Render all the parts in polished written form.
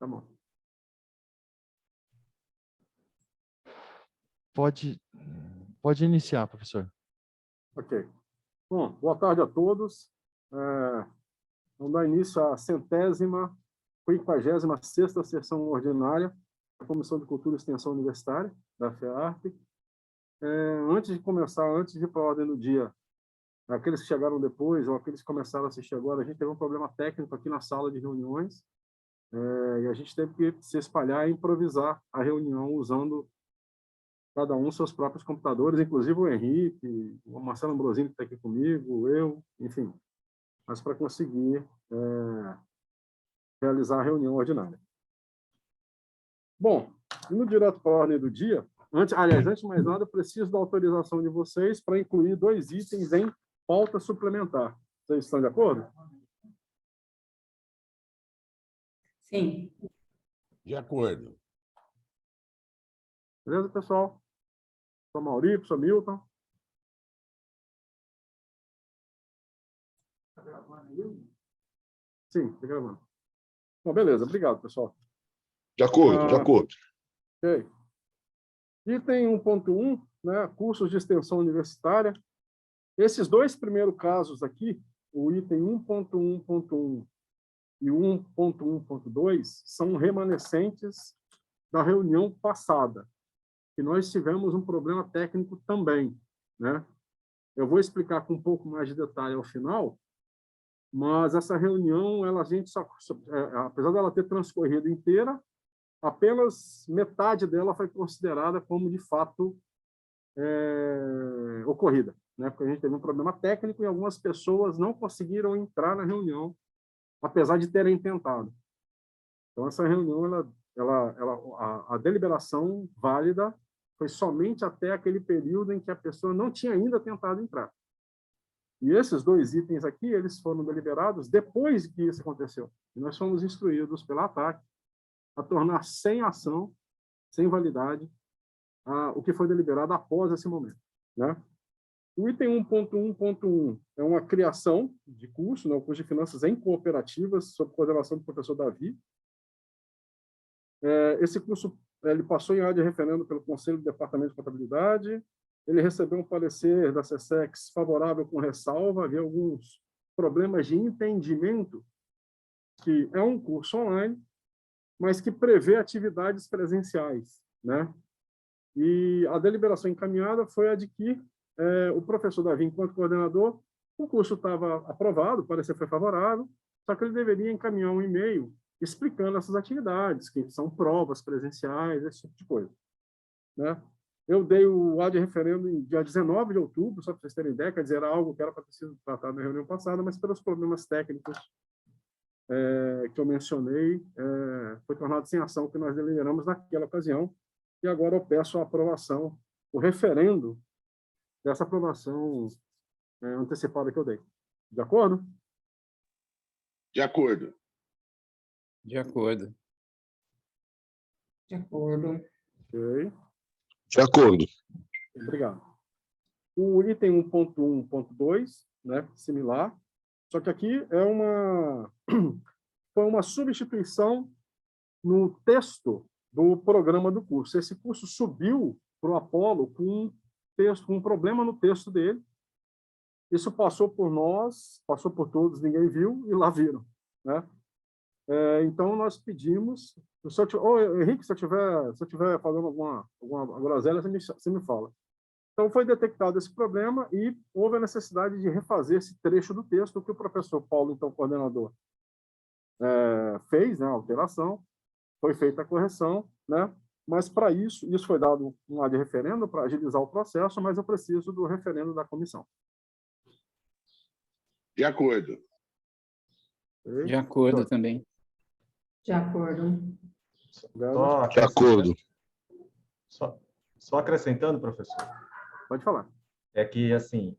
Tá bom. Pode iniciar, professor. Ok. Bom, boa tarde a todos. Vamos dar início à 156ª sessão ordinária da Comissão de Cultura e Extensão Universitária, da FEARP. Antes de começar, antes de ir para a ordem do dia, aqueles que chegaram depois ou aqueles que começaram a assistir agora, a gente teve um problema técnico aqui na sala de reuniões, e a gente teve que se espalhar e improvisar a reunião usando cada um seus próprios computadores, inclusive o Henrique, o Marcelo Ambrosini que está aqui comigo, eu, enfim, mas para conseguir realizar a reunião ordinária. Bom, indo direto para a ordem do dia, antes de mais nada, eu preciso da autorização de vocês para incluir 2 itens em pauta suplementar. Vocês estão de acordo? Sim. De acordo. Beleza, pessoal? Sou Maurício, sou Milton. Sim, está gravando. Bom, beleza, obrigado, pessoal. De acordo, de acordo. Ok. Item 1.1, né, cursos de extensão universitária. Esses 2 primeiros casos aqui, o item 1.1.1 e 1.1.2, são remanescentes da reunião passada, que nós tivemos um problema técnico também, né? Eu vou explicar com um pouco mais de detalhe ao final, mas essa reunião, a gente apesar dela ter transcorrido inteira, apenas metade dela foi considerada como, de fato, ocorrida, né? Porque a gente teve um problema técnico e algumas pessoas não conseguiram entrar na reunião, apesar de terem tentado. Então, essa reunião, a deliberação válida foi somente até aquele período em que a pessoa não tinha ainda tentado entrar. E esses 2 itens aqui, eles foram deliberados depois que isso aconteceu. E nós fomos instruídos pela ATAC a tornar sem ação, sem validade, o que foi deliberado após esse momento, né? O item 1.1.1 é uma criação de curso, né, o curso de Finanças em Cooperativas, sob coordenação do professor Davi. Esse curso ele passou em área de referendo pelo Conselho do Departamento de Contabilidade, ele recebeu um parecer da SESEX favorável com ressalva, havia alguns problemas de entendimento, que é um curso online, mas que prevê atividades presenciais, né? E a deliberação encaminhada foi a de que o professor Davi, enquanto coordenador, o curso estava aprovado, o parecer foi favorável, só que ele deveria encaminhar um e-mail explicando essas atividades, que são provas presenciais, esse tipo de coisa, né? Eu dei o ad referendo em dia 19 de outubro, só para vocês terem ideia, quer dizer, era algo que era para ter sido tratado na reunião passada, mas pelos problemas técnicos que eu mencionei, foi tornado sem ação que nós deliberamos naquela ocasião, e agora eu peço a aprovação, o referendo dessa aprovação antecipada que eu dei. De acordo? De acordo. De acordo. De acordo. Ok. De acordo. Obrigado. O item 1.1.2, né, similar, só que aqui foi uma substituição no texto do programa do curso. Esse curso subiu para o Apolo com um problema no texto dele. Isso passou por nós, passou por todos, ninguém viu, e lá viram, né? Então, nós pedimos... Henrique, se eu tiver falando alguma groselha, você me fala. Então, foi detectado esse problema e houve a necessidade de refazer esse trecho do texto que o professor Paulo, então coordenador, fez, né, a alteração, foi feita a correção, né? Mas, para isso foi dado um ad referendo para agilizar o processo, mas eu preciso do referendo da comissão. De acordo. Okay? De acordo também. De acordo. De acordo. Só acrescentando, professor, Pode falar. é que, assim,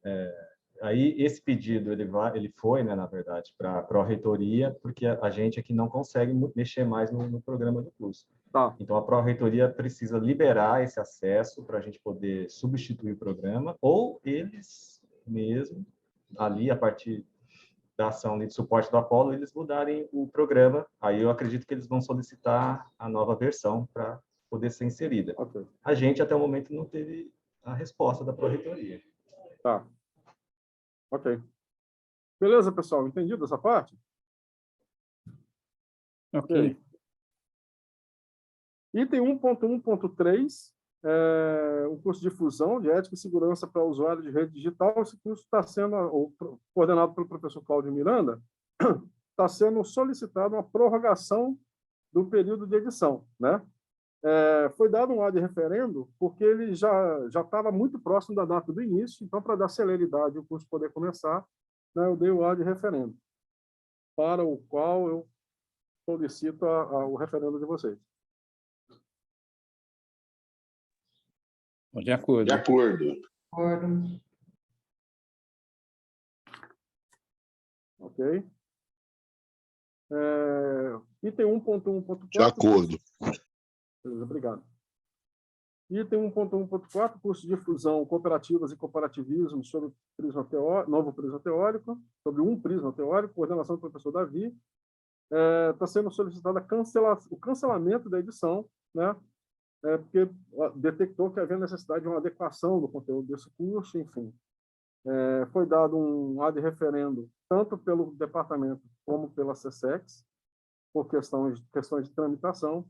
aí esse pedido ele foi, né, na verdade, para a Pró-Reitoria, porque a gente aqui não consegue mexer mais no programa do curso. Tá. Então, a Pró-Reitoria precisa liberar esse acesso para a gente poder substituir o programa, ou eles mesmo, ali, a partir da ação de suporte do Apollo, eles mudarem o programa, aí eu acredito que eles vão solicitar a nova versão para poder ser inserida. Ok. A gente, até o momento, não teve a resposta da Pró-Reitoria. Tá. Ok. Beleza, pessoal? Entendido essa parte? Ok. Item 1.1.3, o curso de fusão de ética e segurança para usuário de rede digital. Esse curso está sendo coordenado pelo professor Cláudio Miranda, está sendo solicitado uma prorrogação do período de edição, né? Foi dado um ad referendo porque ele já estava muito próximo da data do início, então, para dar celeridade e o curso poder começar, né, eu dei o ad referendo, para o qual eu solicito o referendo de vocês. De acordo. De acordo. De acordo. Ok? Item 1.1.4. De acordo. Beleza, obrigado. Item 1.1.4, curso de fusão, cooperativas e cooperativismo sobre novo prisma teórico, sobre um prisma teórico, coordenação do professor Davi. Está sendo solicitado o cancelamento da edição, né? Porque detectou que havia necessidade de uma adequação do conteúdo desse curso, enfim. Foi dado um ad referendo, tanto pelo departamento como pela SESEX, por questões de tramitação,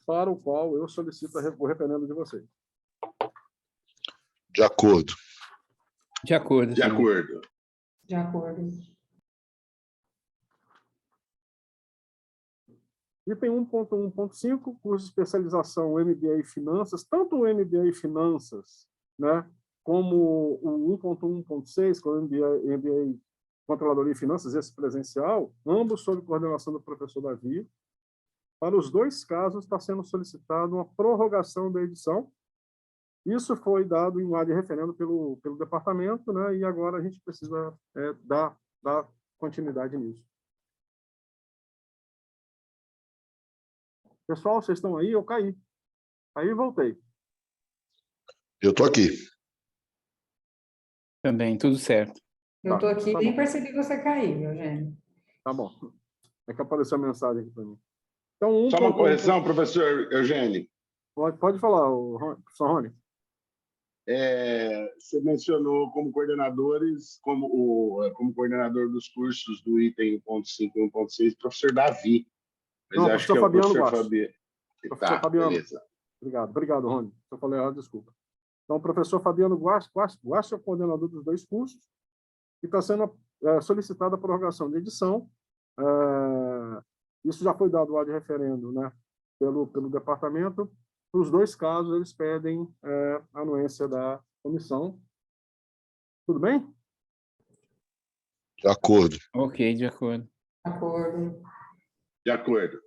para o qual eu solicito o referendo de vocês. De acordo. De acordo. De também. acordo. De acordo. Item 1.1.5, curso de especialização MBA em Finanças, tanto o MBA em Finanças, né, como o 1.1.6, com o MBA em Controladoria e Finanças, esse presencial, ambos sob coordenação do professor Davi. Para os dois casos, está sendo solicitada uma prorrogação da edição. Isso foi dado em um ad referendo pelo departamento, né, e agora a gente precisa dar continuidade nisso. Pessoal, vocês estão aí? Eu caí. Aí voltei. Eu estou aqui. Também, tudo certo. Eu estou aqui tá nem bom. percebi que você caiu, Eugênio. Tá bom. É que apareceu a mensagem aqui para mim. Então, Só uma correção, professor Eugênio. Pode falar, professor Rony. Você mencionou como coordenadores, como coordenador dos cursos do item 1.5 e 1.6, professor Davi. Mas Não, eu acho que é o Fabiano professor Guacho. Fabiano. Professor Tá, Fabiano. beleza. Obrigado, Rony. Se eu falei errado, desculpa. Então, o professor Fabiano Guacho é o coordenador dos dois cursos e está sendo solicitada a prorrogação de edição. Isso já foi dado lá de referendo, né, pelo departamento. Nos dois casos, eles pedem a anuência da comissão. Tudo bem? De acordo. Ok, de acordo. De acordo. De acordo.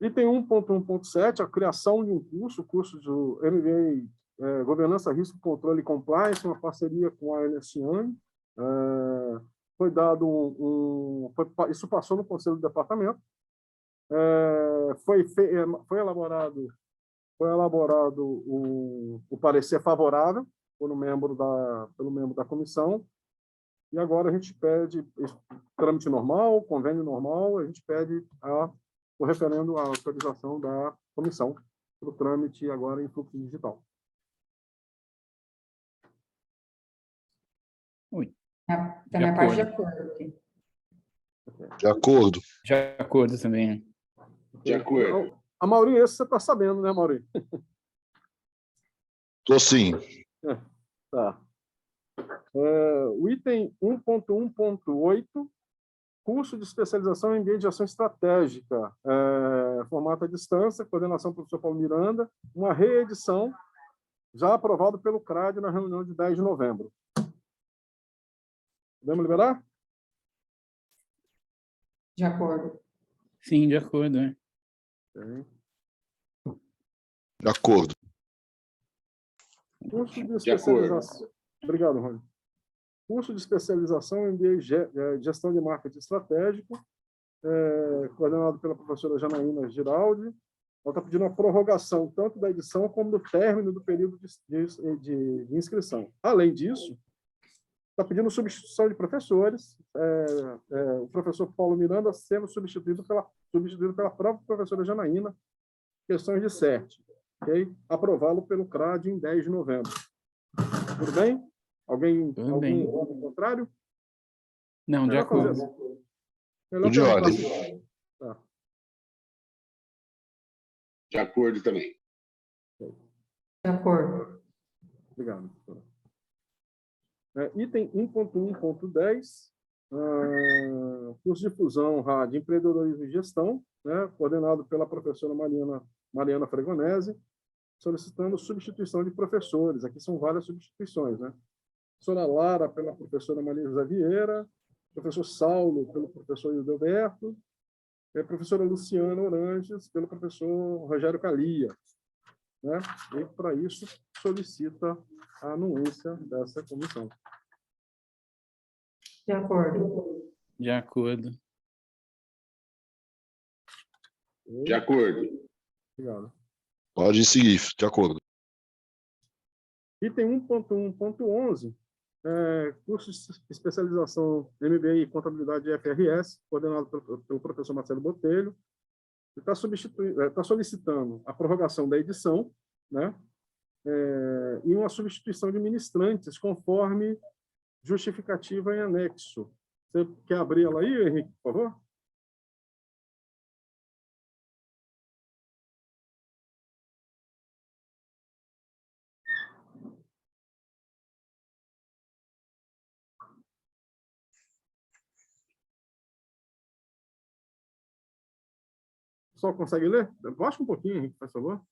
Item 1.1.7, a criação de um curso de MBA Governança, Risco, Controle e Compliance, uma parceria com a Ernst Young. Foi dado isso passou no Conselho do Departamento. Foi elaborado o parecer favorável pelo membro da comissão, e agora a gente pede trâmite normal, convênio normal, a gente pede o referendo, a autorização da comissão para o trâmite agora em fluxo digital. Da minha parte, de acordo. Aqui. De acordo. De acordo também. De acordo. A Mauri, esse você está sabendo, né, Mauri? Estou sim. Tá. O item 1.1.8, curso de especialização em mediação estratégica, formato à distância, coordenação do professor Paulo Miranda, uma reedição, já aprovado pelo CRAD na reunião de 10 de novembro. Podemos liberar? De acordo. Sim, de acordo. Okay. De acordo. Curso de especialização. Obrigado, Rony. Curso de especialização em gestão de marketing estratégico, coordenado pela professora Janaína Giraldi. Ela está pedindo uma prorrogação tanto da edição como do término do período de inscrição. Além disso, está pedindo substituição de professores, o professor Paulo Miranda sendo substituído pela própria professora Janaína, questões de CERT, ok? Aprová-lo pelo CRAD em 10 de novembro. Tudo bem? Tudo bem. Algum contrário? Não, de Melhor fazer acordo. assim. Melhor Tudo de perguntar ordem. assim. Tá. De acordo também. De acordo. Obrigado, professora. Item 1.1.10, curso de fusão de empreendedorismo e gestão, né, coordenado pela professora Mariana Fregonese, solicitando substituição de professores. Aqui são várias substituições, né? Professora Lara pela professora Maria José Vieira, professor Saulo pelo professor Hildeberto, e a professora Luciana Oranges pelo professor Rogério Calia, né? E, para isso, solicita a anuência dessa comissão. De acordo. De acordo. De acordo. Obrigado. Pode seguir, de acordo. Item 1.1.11, curso de especialização MBA e Contabilidade de FRS, coordenado pelo professor Marcelo Botelho. Ele está solicitando a prorrogação da edição, né? E uma substituição de ministrantes, conforme justificativa em anexo. Você quer abrir ela aí, Henrique, por favor? Só consegue ler? Baixa um pouquinho, Henrique, por favor.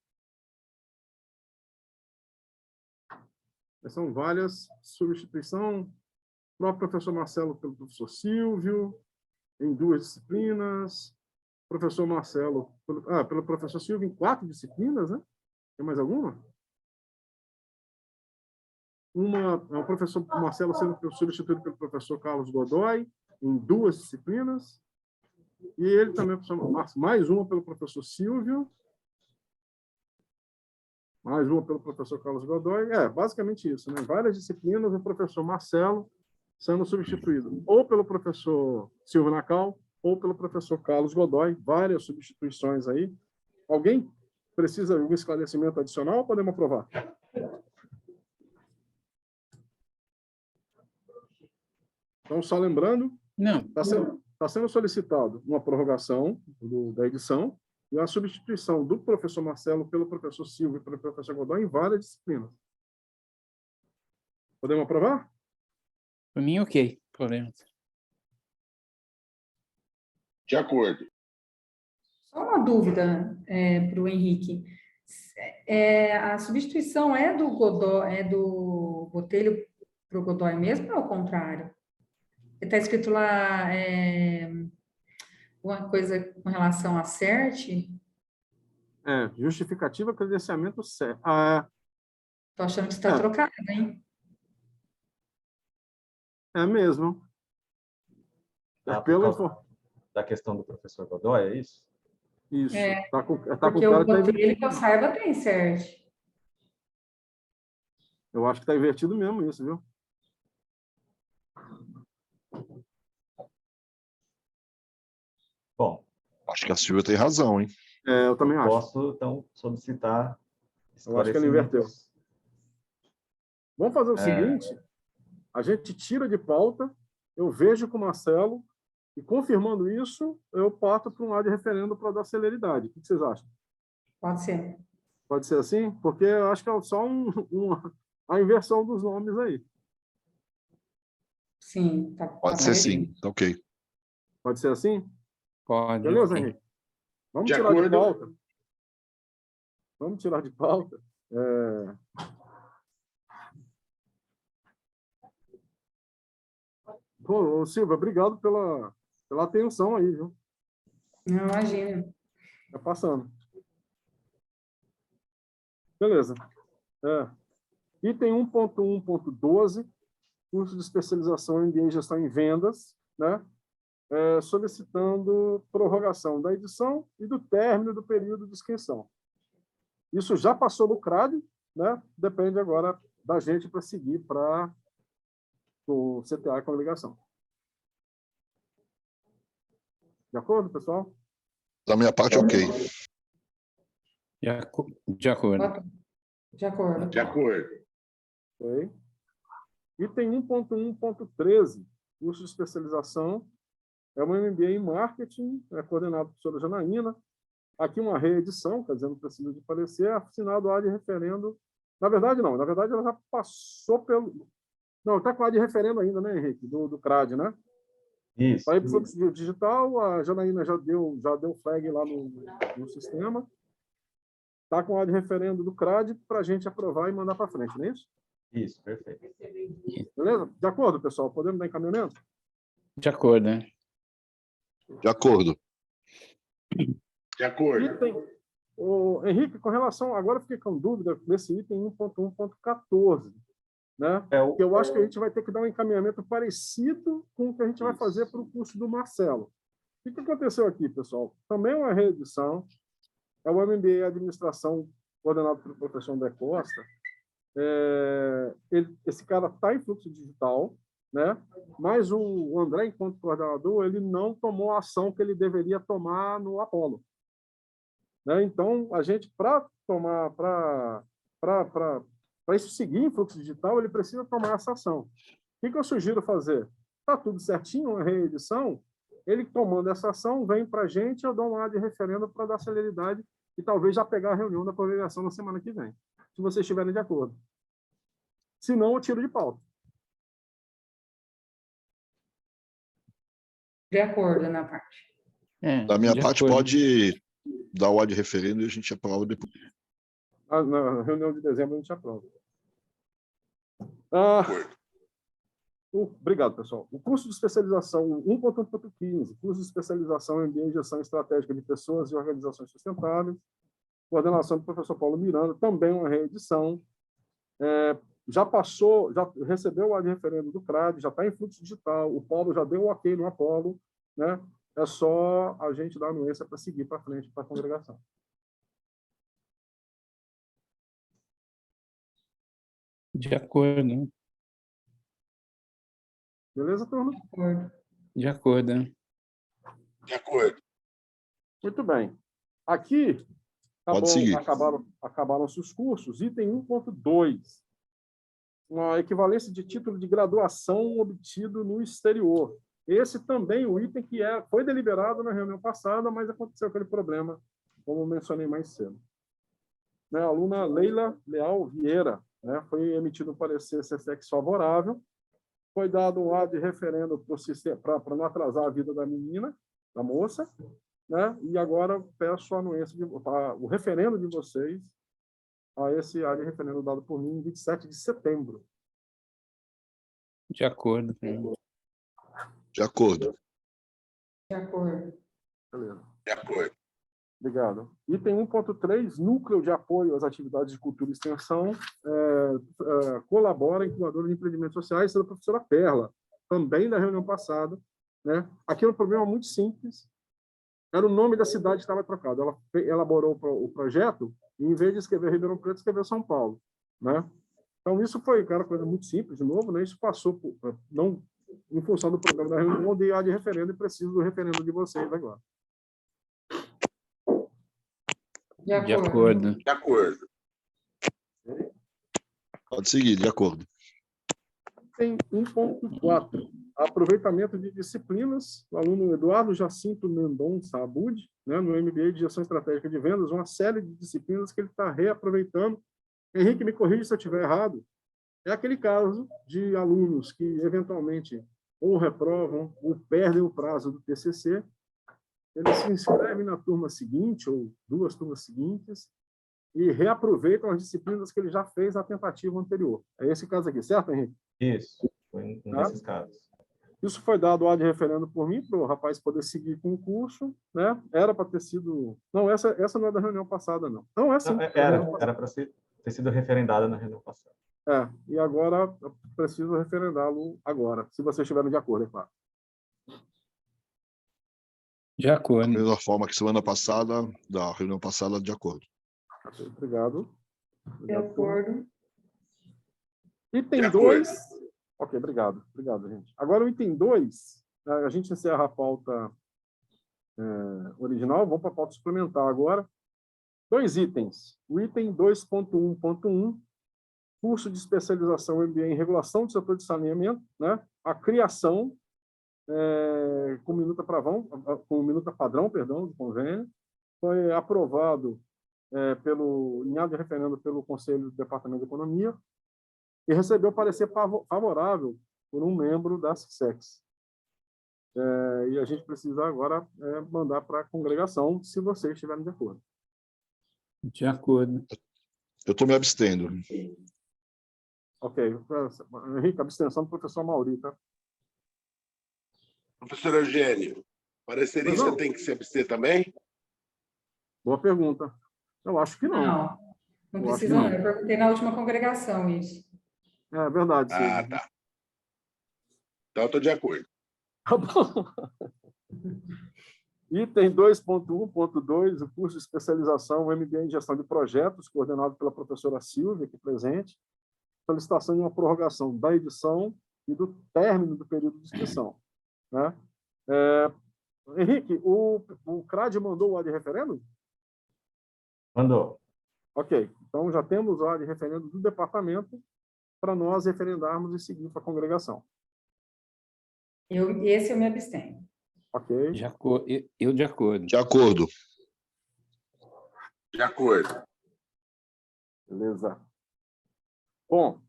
São várias substituição. O próprio professor Marcelo pelo professor Silvio, em 2 disciplinas. Professor Marcelo pelo professor Silvio em 4 disciplinas, né? Tem mais alguma? O professor Marcelo sendo substituído pelo professor Carlos Godoy em 2 disciplinas. E ele também, mais uma pelo professor Silvio, mais uma pelo professor Carlos Godoy. Basicamente isso, né? Várias disciplinas, o professor Marcelo sendo substituído ou pelo professor Silvio Nacal ou pelo professor Carlos Godoy. Várias substituições aí. Alguém precisa de um esclarecimento adicional ou podemos aprovar? Então, só lembrando, Não, está sendo solicitado uma prorrogação da edição e a substituição do professor Marcelo pelo professor Silvio e pelo professor Godoy em várias disciplinas. Podemos aprovar? para mim, ok. Problema. De acordo. Só uma dúvida para o Henrique. A substituição é do Godoy, do Botelho para o Godoy mesmo ou é o contrário? Está escrito lá uma coisa com relação a CERT? Justificativa credenciamento certo. Estou achando que está trocado, hein? É mesmo. Da questão do professor Godoy, é isso? Isso. Tá com Porque cara o que tá Botelho, que eu saiba, tem CERT. Eu acho que está invertido mesmo isso, viu? Bom, Acho que a Silvia tem razão, hein? Eu também acho. posso, então, solicitar Eu acho que ele inverteu. esclarecimentos. Vamos fazer o seguinte, a gente tira de pauta, eu vejo com o Marcelo, e confirmando isso, eu parto para um lado de referendo para dar celeridade. O que vocês acham? Pode ser. Pode ser assim? Porque eu acho que é só a inversão dos nomes aí. Sim. Pode ser sim, tá ok. Pode ser assim? Pode. Beleza, ok. Henrique? Vamos De tirar de acordo. pauta. Vamos tirar de pauta. Pô, Silvia, obrigado pela atenção aí, viu? Não, imagina. Tá passando. Beleza. Item 1.1.12, curso de especialização em MBA e Gestão em Vendas, né? Solicitando prorrogação da edição e do término do período de inscrição. Isso já passou no CRAD, né? Depende agora da gente para seguir para do CTA com a ligação. De acordo, pessoal? Da minha parte, ok. De acordo. De acordo. De acordo. Ok. Item 1.1.13, curso de especialização, é uma MBA em marketing, é coordenado por professora Janaína. Aqui uma reedição, quer dizer, não precisa de parecer, assinado a de referendo. Na verdade, não. Na verdade, ela já passou pelo... Não, está com a de referendo ainda, né, Henrique? Do CRAD, né? Isso. Para ir para o fluxo digital, a Janaína já deu flag lá no sistema. Está com a de referendo do CRAD para a gente aprovar e mandar para frente, não é isso? Isso, perfeito. Beleza? De acordo, pessoal? Podemos dar encaminhamento? De acordo, né? De acordo. De acordo. Henrique, com relação... Agora eu fiquei com dúvida nesse item 1.1.14, né? Porque eu acho que a gente vai ter que dar um encaminhamento parecido com o que a gente vai fazer para o curso do Marcelo. O que aconteceu aqui, pessoal? Também é uma reedição, é o MBA em Administração, coordenado pelo professor André Costa. Esse cara está em fluxo digital, né? Mas o André, enquanto coordenador, ele não tomou a ação que ele deveria tomar no Apollo. Né? Então, a gente, para isso seguir em fluxo digital, ele precisa tomar essa ação. O que eu sugiro fazer? Está tudo certinho, uma reedição, ele tomando essa ação, vem para a gente, eu dou um ad de referendo para dar celeridade e talvez já pegar a reunião da congregação na semana que vem, se vocês estiverem de acordo. Se não, eu tiro de pauta. De acordo na parte. Da minha de parte, acordo. pode dar o ad referendo e a gente aprova depois. Na reunião de dezembro a gente aprova. Obrigado, pessoal. O curso de especialização 1.1.15, curso de especialização em MBA em gestão estratégica de pessoas e organizações sustentáveis, coordenação do professor Paulo Miranda, também uma reedição. Já passou, já recebeu o ad referendo do CRAD, já está em fluxo digital, o Paulo já deu o ok no Apollo, né? É só a gente dar anuência para seguir para frente para a congregação. De acordo. Beleza, turma? De acordo. De acordo. De acordo. Muito bem. Aqui Pode seguir. acabaram-se os cursos. Item 1.2. Uma equivalência de título de graduação obtido no exterior. Esse também, o item que foi deliberado na reunião passada, mas aconteceu aquele problema, como mencionei mais cedo. A aluna Leila Leal Vieira, né, foi emitido um parecer CSEX favorável, foi dado um ad de referendo para não atrasar a vida da menina, da moça, né, e agora peço a anuência, o referendo de vocês a esse ad de referendo dado por mim em 27 de setembro. De acordo. De acordo. De acordo. Beleza. De acordo. Obrigado. Item 1.3, núcleo de apoio às atividades de cultura e extensão, colabora incubadora de empreendimentos sociais, da professora Perla, também da reunião passada. Né? Aqui é um problema muito simples, era o nome da cidade que estava trocado. Ela elaborou o projeto e, em vez de escrever Ribeirão Preto, escreveu São Paulo. Né? Então, isso foi, cara, coisa muito simples, de novo, né? Isso passou, não, em função do programa da reunião, de ad referendo e preciso do referendo de vocês agora. De acordo. De acordo. De acordo. Pode seguir, de acordo. Tem 1.4, aproveitamento de disciplinas, o aluno Eduardo Jacinto Mendonça Abud, né, no MBA de Gestão Estratégica de Vendas, uma série de disciplinas que ele está reaproveitando. Henrique, me corrija se eu estiver errado, é aquele caso de alunos que, eventualmente, ou reprovam, ou perdem o prazo do TCC, eles se inscrevem na turma seguinte, ou duas turmas seguintes, e reaproveitam as disciplinas que ele já fez na tentativa anterior. É esse caso aqui, certo, Henrique? Isso, foi um desses casos. Isso foi dado ad referendo por mim, para o rapaz poder seguir com o curso, né? Era para ter sido... Não, essa não é da reunião passada, não. Não, é sim. Era para ter sido referendada na reunião passada. E agora eu preciso referendá-lo agora, se vocês estiverem de acordo, é claro. De acordo. Da mesma forma que semana passada, da reunião passada, de acordo. Obrigado. De acordo. Item De 2, Ok, obrigado. Obrigado, gente. Agora, o item 2, a gente encerra a pauta original, vamos para a pauta suplementar agora. 2 itens. O item 2.1.1, curso de especialização MBA em regulação do setor de saneamento, né? A criação com minuta padrão, do convênio, foi aprovado em ato de referendo pelo Conselho do Departamento de Economia e recebeu parecer favorável por um membro da SESEX. E a gente precisa agora mandar para a congregação, se vocês estiverem de acordo. De acordo. Eu estou me abstendo. Ok. Henrique, abstenção do professor Mauri, tá? Professor Eugênio, parecerista tem que se abster também? Boa pergunta. Eu acho que não. Não Eu acho precisa, que não. Eu perguntei na última congregação isso. É verdade. Ah, Sim. tá. Então, eu estou de acordo. Tá bom. Item 2.1.2, o curso de especialização MBA em gestão de projetos, coordenado pela professora Silvia, aqui presente. Solicitação de uma prorrogação da edição e do término do período de inscrição. Né? Henrique, o CRAD mandou o ad referendo? Mandou. Ok. Então, já temos o ad referendo do departamento para nós referendarmos e seguir para a congregação. Esse eu me abstenho. Ok? Eu de acordo. De acordo. De acordo. Beleza. Bom,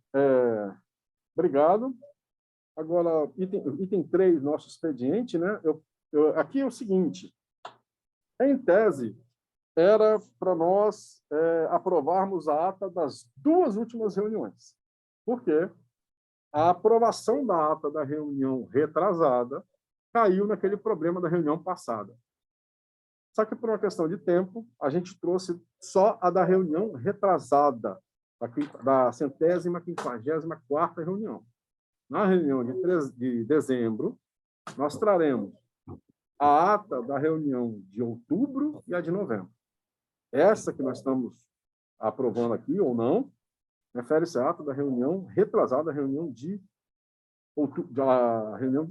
obrigado. Agora, item 3, nosso expediente, né? Aqui é o seguinte, em tese, era para nós aprovarmos a ata das 2 últimas reuniões. Por quê? A aprovação da ata da reunião retrasada caiu naquele problema da reunião passada. Só que, por uma questão de tempo, a gente trouxe só a da reunião retrasada, da 154ª reunião. Na reunião de dezembro, nós traremos a ata da reunião de outubro e a de novembro. Essa que nós estamos aprovando aqui, ou não, refere-se à ata da reunião retrasada, a reunião de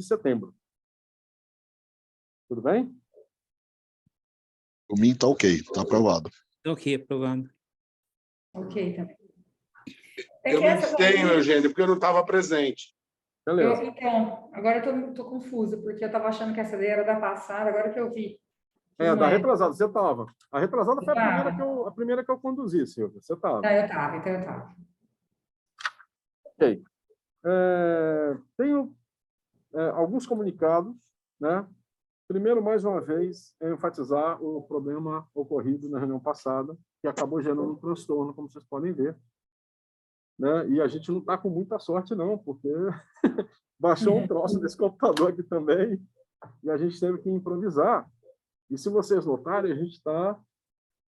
setembro. Tudo bem? O mim está ok, está aprovado. Ok, aprovado. Ok, também. Eu me abstenho, Eugênio, porque eu não estava presente. Beleza. Então, agora eu estou confusa, porque eu estava achando que essa daí era da passada, agora que eu vi. Da retrasada, você estava. A retrasada foi Eu a primeira que eu conduzi, Silvia. Você estava. eu estava, então eu estava. Ok. Tenho alguns comunicados, né? Primeiro, mais uma vez, enfatizar o problema ocorrido na reunião passada, que acabou gerando um transtorno, como vocês podem ver. Né? E a gente não está com muita sorte, não, porque baixou um troço desse computador aqui também, e a gente teve que improvisar. E se vocês notarem, a gente está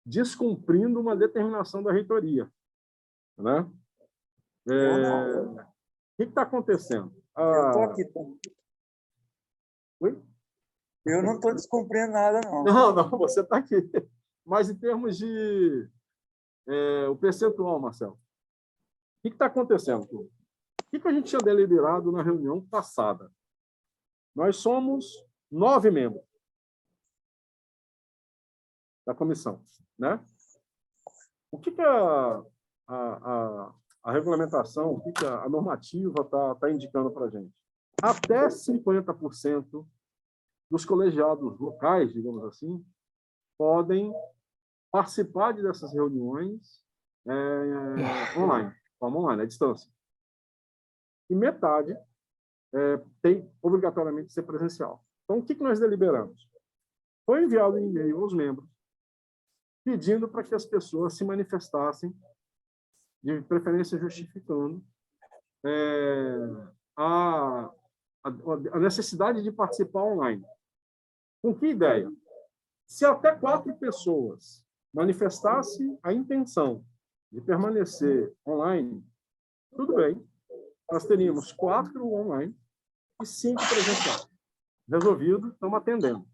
descumprindo uma determinação da reitoria. Né? O que está acontecendo? Eu estou aqui. Oi? Eu não estou descumprindo nada, não. Não, você está aqui. Mas em termos de o percentual, Marcelo, o que está acontecendo? O que a gente tinha deliberado na reunião passada? Nós somos 9 membros da comissão. Né? O que a regulamentação, o que a normativa está indicando para a gente? Até 50% dos colegiados locais, digamos assim, podem participar dessas reuniões online, de forma online, à distância. E metade tem obrigatoriamente que ser presencial. Então, o que nós deliberamos? Foi enviado um e-mail aos membros pedindo para que as pessoas se manifestassem, de preferência justificando a necessidade de participar online. Com que ideia? Se até 4 pessoas manifestassem a intenção de permanecer online, tudo bem, nós teríamos 4 online e 5 presenciais. Resolvido, estamos atendendo.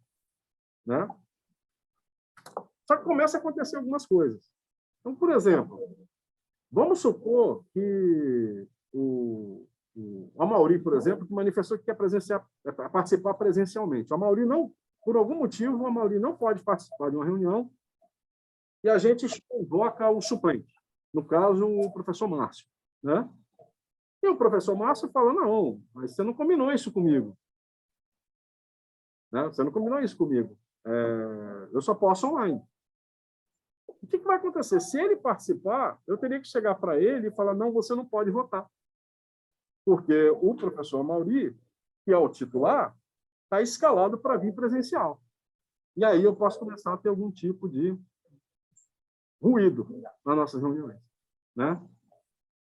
Né? Só que começa a acontecer algumas coisas. Então, por exemplo, vamos supor que o o Amaury, por exemplo, que manifestou que quer participar presencialmente. O Amaury não, por algum motivo, o Amaury não pode participar de uma reunião e a gente convoca o suplente, no caso, o professor Márcio, né? E o professor Márcio fala, não, mas você não combinou isso comigo. Né? Você não combinou isso comigo. Eu só posso online. O que vai acontecer? Se ele participar, eu teria que chegar para ele e falar, não, você não pode votar. Porque o professor Amaury, que é o titular, está escalado para vir presencial. E aí eu posso começar a ter algum tipo de ruído nas nossas reuniões. Né?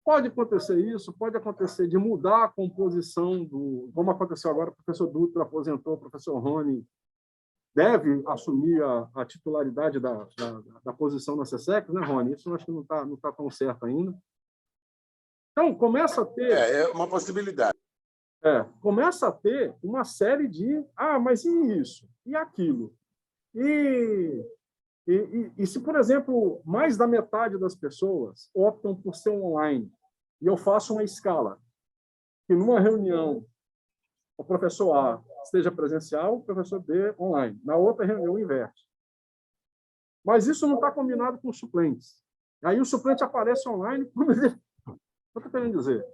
Pode acontecer isso, pode acontecer de mudar a composição do... Como aconteceu agora, o professor Dutra aposentou, o professor Rony deve assumir a titularidade da posição na SESEC, né, Rony? Isso eu acho que não tá tão certo ainda. Então, começa a ter... É uma possibilidade. Começa a ter uma série de... mas e isso? E aquilo? E se, por exemplo, mais da metade das pessoas optam por ser online, e eu faço uma escala, que numa reunião o professor A esteja presencial, o professor B online. Na outra reunião, inverte. Mas isso não está combinado com os suplentes. Aí o suplente aparece online. O que eu estou querendo dizer?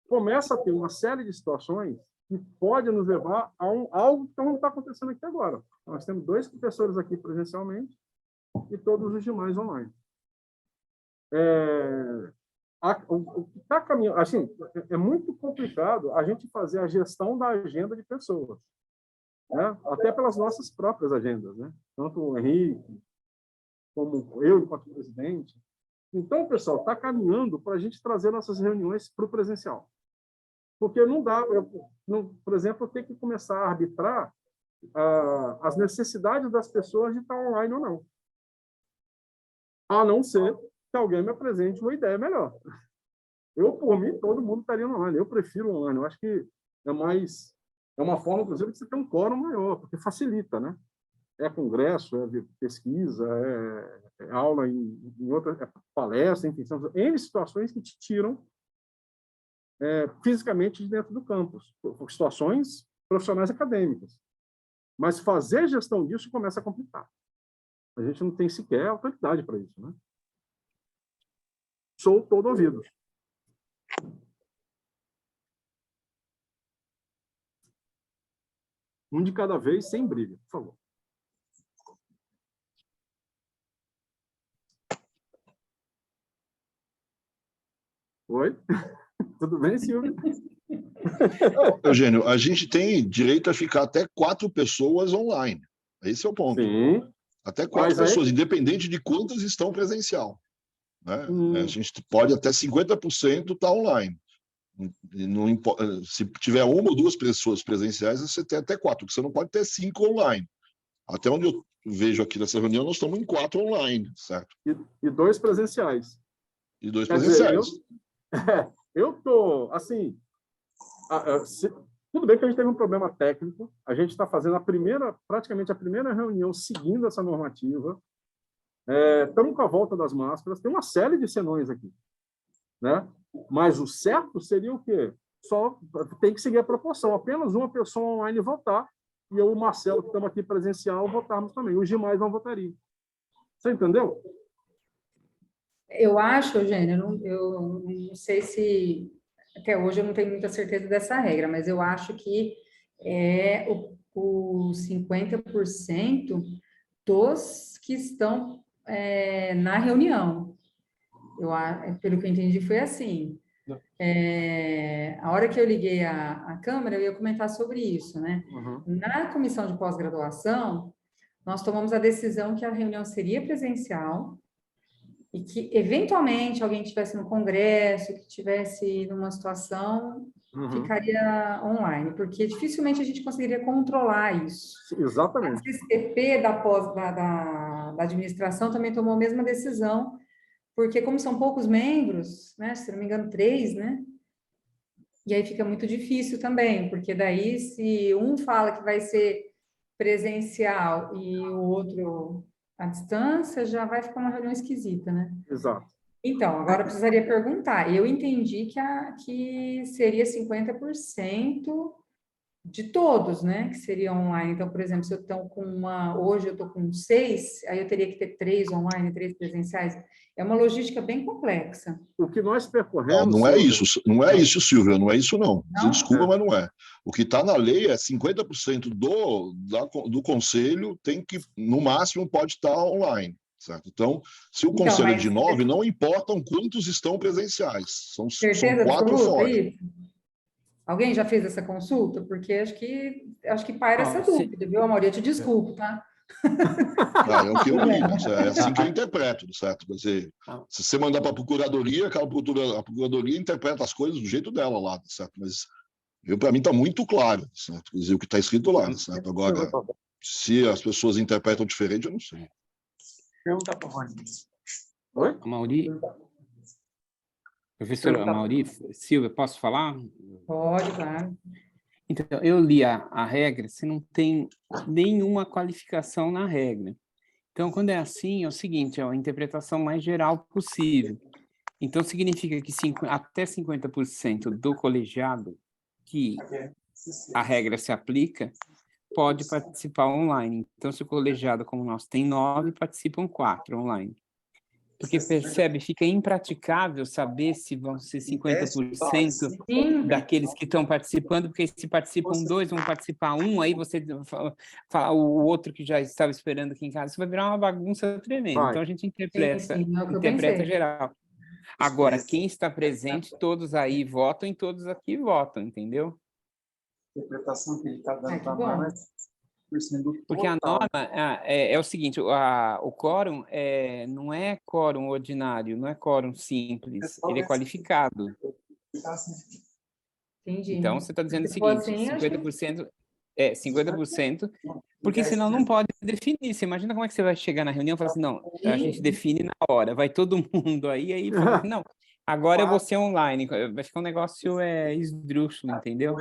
Começa a ter uma série de situações que pode nos levar a algo que não está acontecendo aqui agora. Nós temos 2 professores aqui presencialmente e todos os demais online. O que está caminhando, assim, é muito complicado a gente fazer a gestão da agenda de pessoas, né? Até pelas nossas próprias agendas, né? Tanto o Henrique, como eu, enquanto presidente. Então, pessoal, está caminhando para a gente trazer nossas reuniões para o presencial. Porque não dá, por exemplo, eu tenho que começar a arbitrar as necessidades das pessoas de estar online ou não. A não ser que alguém me apresente uma ideia melhor. Eu, por mim, todo mundo estaria online. Eu prefiro online. Eu acho que é uma forma, inclusive, de você ter um quórum maior, porque facilita, né? É congresso, é pesquisa, é aula em outra palestra, enfim, são N situações que te tiram fisicamente de dentro do campus, situações profissionais acadêmicas. Mas fazer gestão disso começa a complicar. A gente não tem sequer autoridade para isso, né? Sou todo ouvido. Um de cada vez, sem briga, por favor. Oi? Tudo bem, Silvio? Eugênio, a gente tem direito a ficar até 4 pessoas online. Esse é o ponto. Sim. Até 4 Mas aí- pessoas, independente de quantas estão presencial. Né? A gente pode até 50% estar online. Não se tiver 1 ou 2 pessoas presenciais, você tem até 4, porque você não pode ter 5 online. Até onde eu vejo aqui nessa reunião, nós estamos em 4 online, certo? E 2 presenciais. E 2 Quer dizer, presenciais. eu tô, assim... tudo bem que a gente teve um problema técnico, a gente está fazendo praticamente a primeira reunião seguindo essa normativa, estamos com a volta das máscaras, tem uma série de senões aqui, né? Mas o certo seria o quê? Só tem que seguir a proporção, apenas uma pessoa online votar, e eu e o Marcelo, que estamos aqui presencial, votarmos também, os demais não votariam. Você entendeu? Eu acho, Eugênio, eu não sei se... Até hoje eu não tenho muita certeza dessa regra, mas eu acho que o 50% dos que estão na reunião. Pelo que eu entendi, foi assim. A hora que eu liguei a câmera, eu ia comentar sobre isso, né? Uhum. Na comissão de pós-graduação, nós tomamos a decisão que a reunião seria presencial e que, eventualmente, alguém estivesse no congresso, que estivesse numa situação, ficaria online, porque dificilmente a gente conseguiria controlar isso. Exatamente. A CCP da administração também tomou a mesma decisão, porque como são poucos membros, né, se não me engano, 3, né? E aí fica muito difícil também, porque daí se um fala que vai ser presencial e o outro à distância, já vai ficar uma reunião esquisita, né? Exato. Então, agora eu precisaria perguntar. Eu entendi que seria 50% de todos, né? Que seria online. Então, por exemplo, se eu estou hoje eu estou com 6, aí eu teria que ter 3 online, 3 presenciais. É uma logística bem complexa. O que nós Não, percorremos, não é Silvia, isso, não é isso, Silvia, não é isso, não. Você Não? desculpa, mas não é. O que está na lei é 50% do conselho tem que, no máximo, pode estar online, certo? Então, se o Então, conselho é mas de 9, não importam quantos estão presenciais, são certeza 4 absoluta, fora. é isso? Alguém já fez essa consulta? Porque acho que paira essa se- dúvida, viu, Amaury? Eu te desculpo, tá? É o que eu li, né? É assim que eu interpreto, certo? Quer dizer, Ah. se você mandar para a procuradoria, a procuradoria interpreta as coisas do jeito dela lá, certo? Mas para mim está muito claro, certo? Quer dizer, o que está escrito lá, certo? Agora, se as pessoas interpretam diferente, eu não sei. Pergunta para o Rony. Oi? Mauri, professora Mauri, Silvia, posso falar? Pode, claro. Então, eu li a regra, você não tem nenhuma qualificação na regra. Então, quando é assim, é o seguinte, é a interpretação mais geral possível. Então, significa que até 50% do colegiado que a regra se aplica, pode participar online. Então, se o colegiado, como nós, tem 9, participam 4 online. Porque, percebe, fica impraticável saber se vão ser 50% Sim, daqueles que estão participando, porque se participam 2, vão participar 1, aí você fala o outro que já estava esperando aqui em casa, isso vai virar uma bagunça tremenda. Vai. Então, a gente sim, é o que eu interpreta pensei. geral. Agora, quem está presente, todos aí votam e todos aqui votam, entendeu? A interpretação que ele está dando Que para bom. nós é do Porque a total. norma é o seguinte, o quórum não é quórum ordinário, não é quórum simples, ele é qualificado. Entendi. Então, você está dizendo o Se for seguinte, assim, acho que 50%, 50%, porque senão não pode definir. Você imagina como é que você vai chegar na reunião e falar assim, não, a gente define na hora, vai todo mundo aí fala assim, não, agora eu vou ser online. Vai ficar um negócio esdrúxulo, entendeu?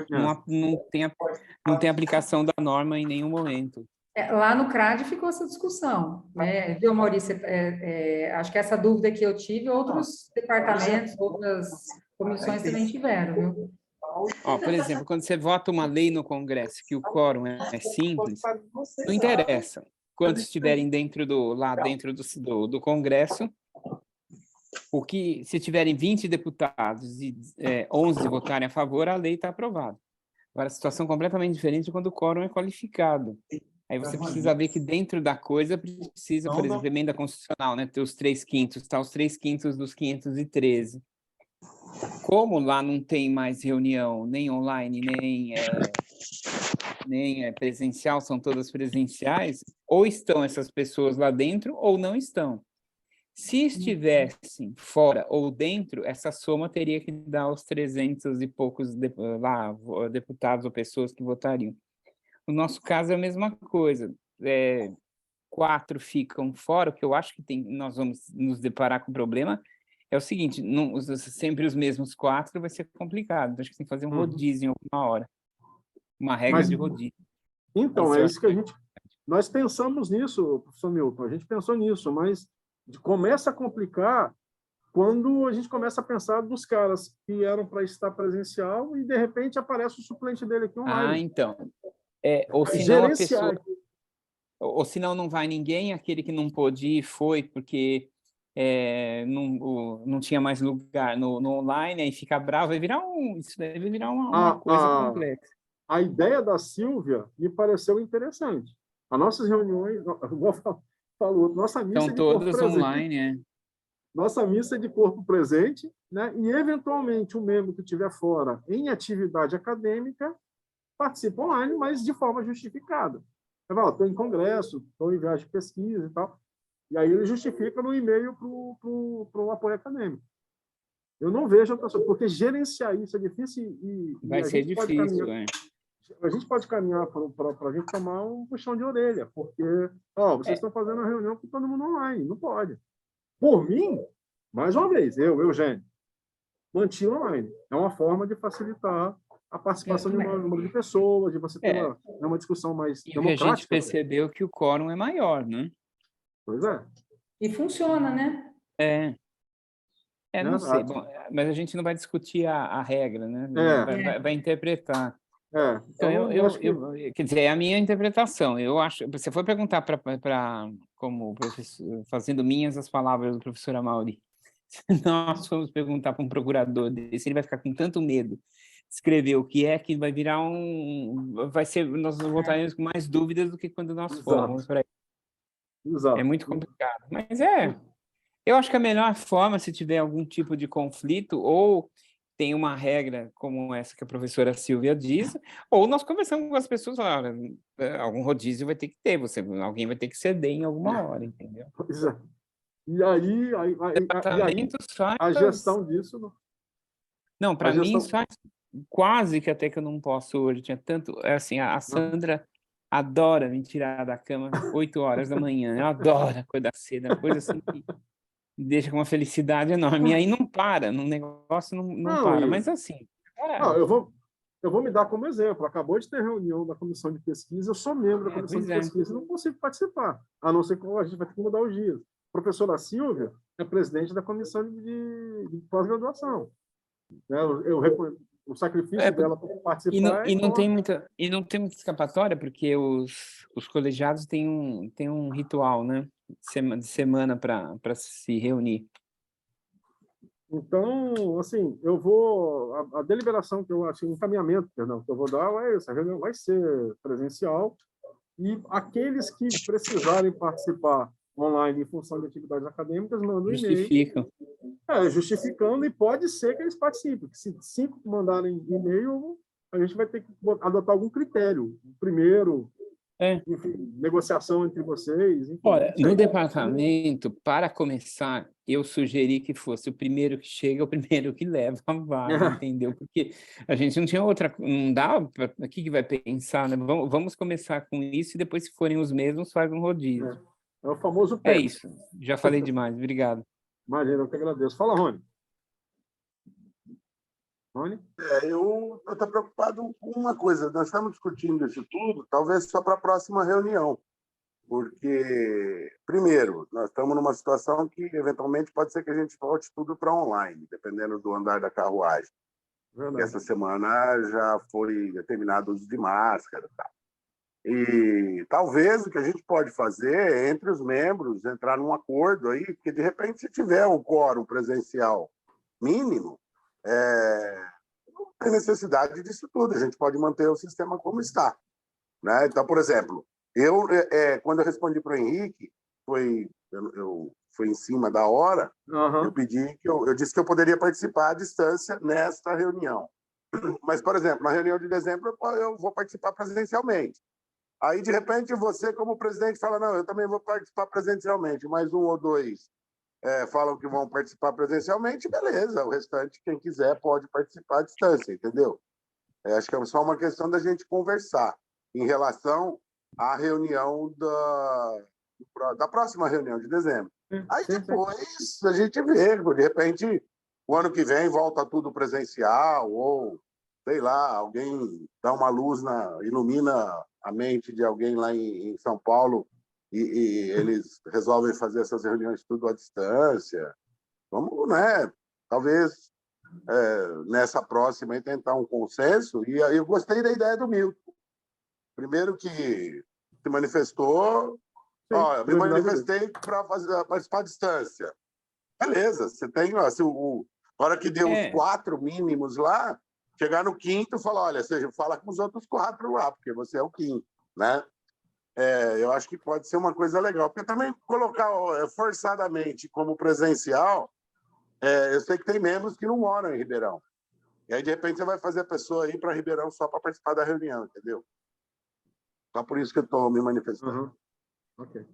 Não tem aplicação da norma em nenhum momento. lá no CRAD ficou essa discussão, né? Viu, Maurício? Acho que essa dúvida que eu tive, outros departamentos, outras comissões também tiveram, viu? Ó, por exemplo, quando você vota uma lei no Congresso que o quórum é simples, não interessa. Quando estiverem lá dentro do Congresso, se tiverem 20 deputados e 11 votarem a favor, a lei está aprovada. Agora, a situação é completamente diferente quando o quórum é qualificado. Aí você precisa ver que dentro da coisa precisa, por exemplo, emenda constitucional, né? Ter os 3/5, tá? Os 3/5 dos 513. Como lá não tem mais reunião, nem online, nem presencial, são todas presenciais, ou estão essas pessoas lá dentro ou não estão. Se estivessem fora ou dentro, essa soma teria que dar os 300 e poucos deputados ou pessoas que votariam. No nosso caso é a mesma coisa. 4 ficam fora, o que eu acho que nós vamos nos deparar com o problema é o seguinte, sempre os mesmos 4 vai ser complicado. Então, acho que tem que fazer um rodízio em alguma hora. Uma regra de rodízio. Então, é isso que nós pensamos nisso, professor Milton, a gente pensou nisso, mas começa a complicar quando a gente começa a pensar dos caras que eram para estar presencial e, de repente, aparece o suplente dele aqui online. Então. Ou senão a pessoa... Ou senão não vai ninguém, aquele que não pôde ir foi porque não tinha mais lugar no online, aí fica bravo, isso deve virar uma coisa complexa. A ideia da Silvia me pareceu interessante. As nossas reuniões, falou, nossa missa São é de corpo todas presente. online, Nossa missa é de corpo presente, né? E, eventualmente, o membro que estiver fora em atividade acadêmica participa online, mas de forma justificada. Estou em congresso, estou em viagem de pesquisa e tal. E aí ele justifica no e-mail para o apoio acadêmico. Eu não vejo outra coisa, porque gerenciar isso é difícil vai ser difícil, a gente pode caminhar para a gente tomar um puxão de orelha, porque vocês estão fazendo a reunião com todo mundo online, não pode. Por mim, mais uma vez, Eugênio, mantive online. É uma forma de facilitar a participação de um número de pessoas, de você ter uma discussão mais democrática. E a gente percebeu que o quórum é maior, né? Pois é. E funciona, né? Não né? sei, bom, mas a gente não vai discutir a regra, né? Vai interpretar. Então, eu acho que... quer dizer, é a minha interpretação. Eu acho, você foi perguntar como professor, fazendo minhas as palavras do professor Amaury, se nós formos perguntar para um procurador desse, ele vai ficar com tanto medo de escrever o que é que vai virar nós voltaremos com mais dúvidas do que quando nós fomos para ele. Exato. É muito complicado. Mas eu acho que a melhor forma, se tiver algum tipo de conflito, ou tem uma regra como essa que a professora Silvia diz, ou nós conversamos com as pessoas, olha, algum rodízio vai ter que ter, alguém vai ter que ceder em alguma hora, entendeu? Pois é. E aí a gestão disso... Não, para mim, quase que até que eu não posso hoje, tinha tanto... Assim, a Sandra adora me tirar da cama 8 horas da manhã, eu adoro acordar cedo, é uma coisa assim que me deixa com uma felicidade enorme. E aí não para, no negócio não para. Mas assim... eu vou me dar como exemplo. Acabou de ter reunião da comissão de pesquisa, eu sou membro da comissão de pesquisa e não consigo participar, a não ser que a gente vai ter que mudar os dias. A professora Silvia é presidente da comissão de pós-graduação. O sacrifício dela para participar... E não tem muita escapatória, porque os colegiados têm um ritual, né? De semana para se reunir. Então, assim, a deliberação que eu achei, encaminhamento, perdão, que eu vou dar essa reunião vai ser presencial, e aqueles que precisarem participar online em função de atividades acadêmicas, mandam e-mail. Justificando, e pode ser que eles participem. Se 5 mandarem e-mail, a gente vai ter que adotar algum critério. Primeiro, enfim, negociação entre vocês. Enfim, olha, no departamento, para começar, eu sugeri que fosse o primeiro que chega, o primeiro que leva a vaga, entendeu? Porque a gente não tinha outra, não dá, o que vai pensar, né? Vamos começar com isso e depois, se forem os mesmos, faz um rodízio. É o famoso PET. É isso, já falei demais, obrigado. Imagina, eu que agradeço. Fala, Rony. Rony? Eu estou preocupado com uma coisa. Nós estamos discutindo isso tudo, talvez só para a próxima reunião. Porque, primeiro, nós estamos numa situação que, eventualmente, pode ser que a gente volte tudo para online, dependendo do andar da carruagem. Essa semana já foi determinado o uso de máscara. Tá? E talvez o que a gente pode fazer é, entre os membros, entrar num acordo aí, porque, de repente, se tiver um quórum presencial mínimo, não tem necessidade disso tudo. A gente pode manter o sistema como está. Né? Então, por exemplo, quando eu respondi para o Henrique, foi em cima da hora, eu pedi eu disse que eu poderia participar à distância nesta reunião. Mas, por exemplo, na reunião de dezembro, eu vou participar presencialmente. Aí, de repente, você, como presidente, fala, não, eu também vou participar presencialmente, mas 1 ou 2 falam que vão participar presencialmente, beleza, o restante, quem quiser, pode participar à distância, entendeu? Acho que é só uma questão da gente conversar em relação à reunião da próxima reunião de dezembro. Aí, depois, a gente vê, de repente, o ano que vem volta tudo presencial, ou, sei lá, alguém dá uma luz, ilumina a mente de alguém lá em São Paulo e eles resolvem fazer essas reuniões tudo à distância. Vamos, né? Talvez nessa próxima aí tentar um consenso. E eu gostei da ideia do Milton. Primeiro que se manifestou, eu me manifestei para participar à distância. Beleza, você tem, na hora que deu os 4 mínimos lá, chegar no 5º e falar, olha, você fala com os outros 4 lá, porque você é o 5º, né? Eu acho que pode ser uma coisa legal, porque também colocar forçadamente como presencial, eu sei que tem membros que não moram em Ribeirão. E aí, de repente, você vai fazer a pessoa ir para Ribeirão só para participar da reunião, entendeu? Só por isso que eu estou me manifestando. Ok.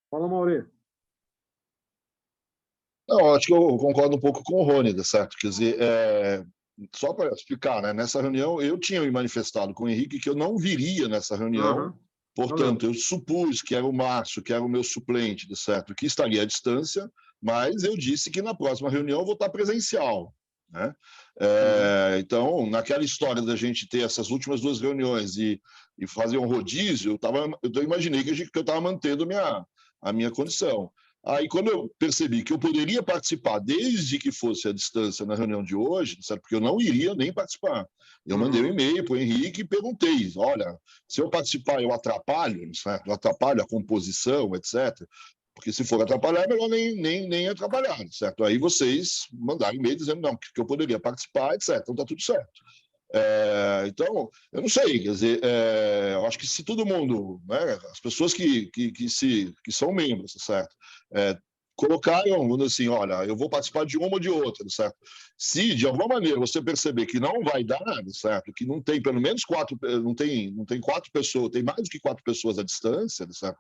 Fala, Mauri. Não, acho que eu concordo um pouco com o Rony, certo? Quer dizer, só para explicar, né? Nessa reunião eu tinha me manifestado com o Henrique que eu não viria nessa reunião, portanto, eu supus que era o Márcio, que era o meu suplente, certo? Que estaria à distância, mas eu disse que na próxima reunião eu vou estar presencial. Né? Então, naquela história da gente ter essas últimas 2 reuniões e fazer um rodízio, eu imaginei que eu estava mantendo a minha condição. Aí, quando eu percebi que eu poderia participar, desde que fosse à distância na reunião de hoje, certo? Porque eu não iria nem participar. Eu mandei um e-mail para o Henrique e perguntei, olha, se eu participar, eu atrapalho, certo? Eu atrapalho a composição, etc. Porque se for atrapalhar, é melhor nem atrapalhar, certo? Aí vocês mandaram e-mail dizendo não, que eu poderia participar, etc. Então está tudo certo. Então, eu não sei, quer dizer, eu acho que se todo mundo, né, as pessoas que são membros, certo? Colocaram, assim, olha, eu vou participar de uma ou de outra, certo? Se, de alguma maneira, você perceber que não vai dar, certo? Que não tem pelo menos não tem 4 pessoas, tem mais do que 4 pessoas à distância, certo?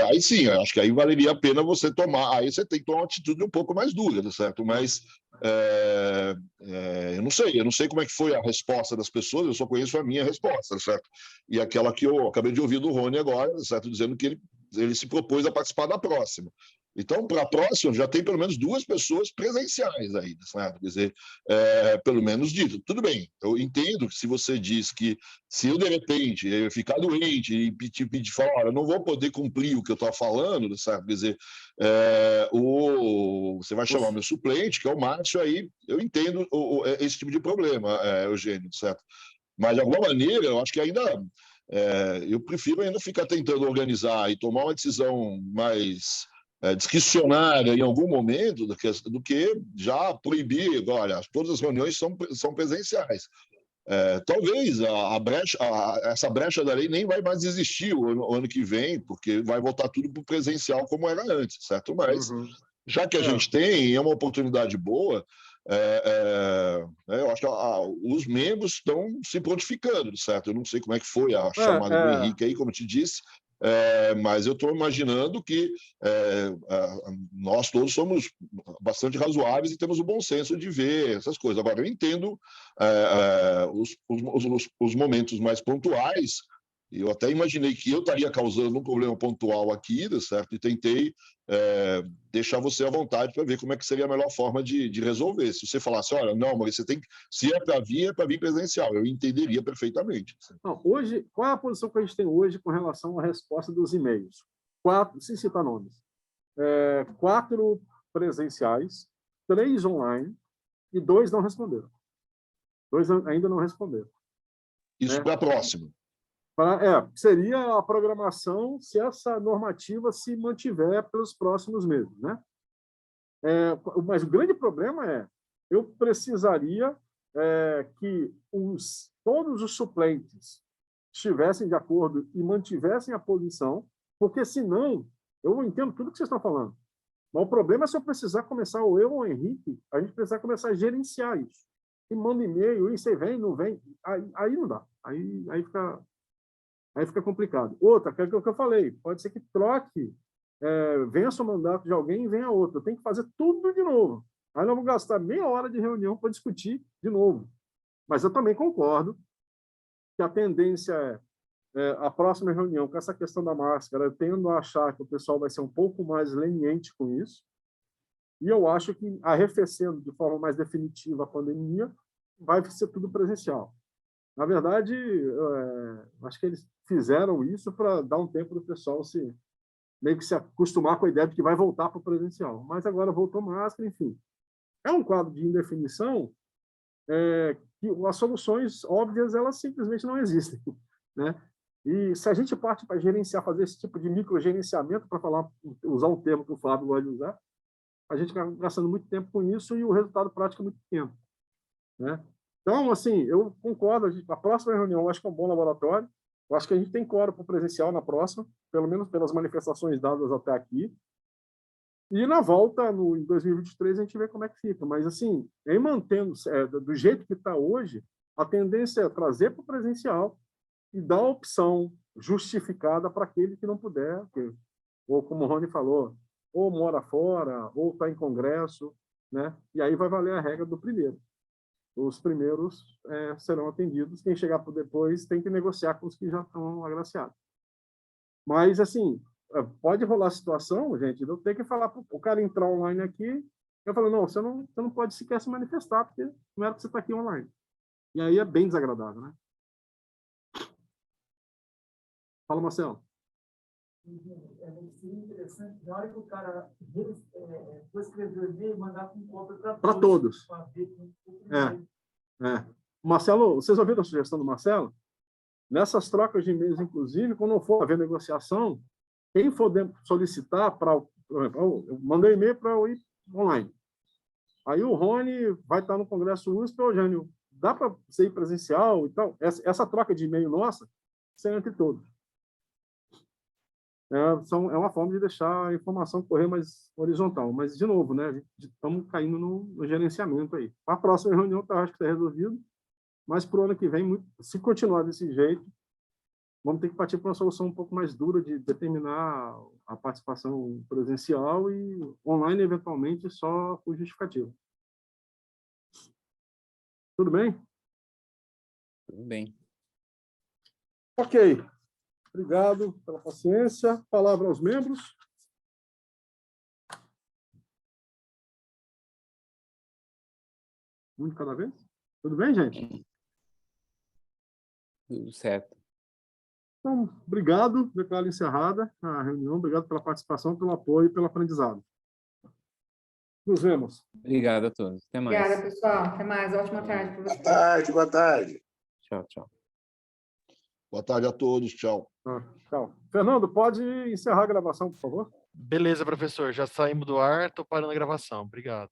Aí sim, eu acho que aí valeria a pena você tomar, aí você tem que tomar uma atitude um pouco mais dura, certo? Mas eu não sei como é que foi a resposta das pessoas, eu só conheço a minha resposta, certo? E aquela que eu acabei de ouvir do Rony agora, certo? Dizendo que ele se propôs a participar da próxima. Então, para a próxima, já tem pelo menos 2 pessoas presenciais aí, certo? Quer dizer, pelo menos dito. Tudo bem, eu entendo que se você diz que se eu, de repente, ficar doente e pedir falar, olha, eu não vou poder cumprir o que eu estou falando, certo? Quer dizer, você vai chamar o meu suplente, que é o Márcio, aí eu entendo esse tipo de problema, Eugênio, certo? Mas, de alguma maneira, eu acho que ainda... eu prefiro ainda ficar tentando organizar e tomar uma decisão mais discricionária em algum momento do que já proibir, olha, todas as reuniões são presenciais. Talvez essa brecha da lei nem vai mais existir o ano que vem, porque vai voltar tudo para o presencial como era antes, certo? Mas, já que a gente tem, é uma oportunidade boa, eu acho que os membros estão se prontificando, certo? Eu não sei como é que foi a chamada do Henrique aí, como eu te disse, mas eu estou imaginando que nós todos somos bastante razoáveis e temos o bom senso de ver essas coisas. Agora, eu entendo os momentos mais pontuais, e eu até imaginei que eu estaria causando um problema pontual aqui, certo? E tentei deixar você à vontade para ver como é que seria a melhor forma de resolver. Se você falasse, olha, não, mas você tem que, se é para vir presencial, eu entenderia perfeitamente. Não, hoje, qual é a posição que a gente tem hoje com relação à resposta dos e-mails? 4, sem citar nomes, 4 presenciais, 3 online e 2 não responderam. 2 ainda não responderam. Isso para a próxima. Seria a programação se essa normativa se mantiver pelos próximos meses, né? Mas o grande problema eu precisaria que todos os suplentes estivessem de acordo e mantivessem a posição, porque senão, eu entendo tudo que vocês estão falando, mas o problema é se eu precisar começar, ou eu ou o Henrique, a gente precisar começar a gerenciar isso. E manda e-mail, e você vem, não vem, aí não dá, aí fica complicado. Outra, que é o que eu falei, pode ser que troque, vença o mandato de alguém e venha outro. Eu tenho que fazer tudo de novo. Aí nós vamos gastar meia hora de reunião para discutir de novo. Mas eu também concordo que a tendência a próxima reunião, com essa questão da máscara, eu tendo a achar que o pessoal vai ser um pouco mais leniente com isso, e eu acho que, arrefecendo de forma mais definitiva a pandemia, vai ser tudo presencial. Na verdade, acho que eles fizeram isso para dar um tempo do pessoal meio que se acostumar com a ideia de que vai voltar para o presencial. Mas agora voltou máscara, enfim. É um quadro de indefinição que as soluções óbvias, elas simplesmente não existem, né? E se a gente parte para gerenciar, fazer esse tipo de microgerenciamento, para usar um termo que o Fábio gosta de usar, a gente está gastando muito tempo com isso e o resultado prático é muito pequeno, né? Então, assim, eu concordo, a próxima reunião eu acho que é um bom laboratório, eu acho que a gente tem quórum para o presencial na próxima, pelo menos pelas manifestações dadas até aqui, e na volta, em 2023, a gente vê como é que fica. Mas, assim, em mantendo do jeito que está hoje, a tendência é trazer para o presencial e dar a opção justificada para aquele que não puder, ou como o Rony falou, ou mora fora, ou está em congresso, né? E aí vai valer a regra do primeiro. Os primeiros serão atendidos, quem chegar por depois tem que negociar com os que já estão agraciados. Mas, assim, pode rolar a situação, gente, eu tenho que falar para o cara entrar online aqui, eu falo, não, você não pode sequer se manifestar, porque não era que você está aqui online. E aí é bem desagradável, né? Fala, Marcelo. Seria interessante, na hora que o cara for escrever o e-mail, mandar com cópia Para todos. para ver quem foi o É. primeiro. Marcelo, vocês ouviram a sugestão do Marcelo? Nessas trocas de e-mails, inclusive, quando for haver negociação, quem for solicitar para, por exemplo, eu mandei e-mail para eu ir online. Aí o Rony vai estar no Congresso USP, ô Jânio, dá para você ir presencial e tal? Essa troca de e-mail nossa, isso é entre todos. É uma forma de deixar a informação correr mais horizontal. Mas, de novo, né, estamos caindo no gerenciamento aí. A próxima reunião acho que está resolvido, mas para o ano que vem, se continuar desse jeito, vamos ter que partir para uma solução um pouco mais dura de determinar a participação presencial e online, eventualmente, só por justificativa. Tudo bem? Tudo bem. Ok. Obrigado pela paciência. Palavra aos membros. Um de cada vez? Tudo bem, gente? Tudo certo. Então, obrigado. Declaro encerrada a reunião. Obrigado pela participação, pelo apoio e pelo aprendizado. Nos vemos. Obrigado a todos. Até mais. Obrigada, pessoal. Até mais. Ótima tarde para vocês. Boa tarde, boa tarde. Tchau, tchau. Boa tarde a todos. Tchau. Tchau. Fernando, pode encerrar a gravação, por favor? Beleza, professor. Já saímos do ar, estou parando a gravação. Obrigado.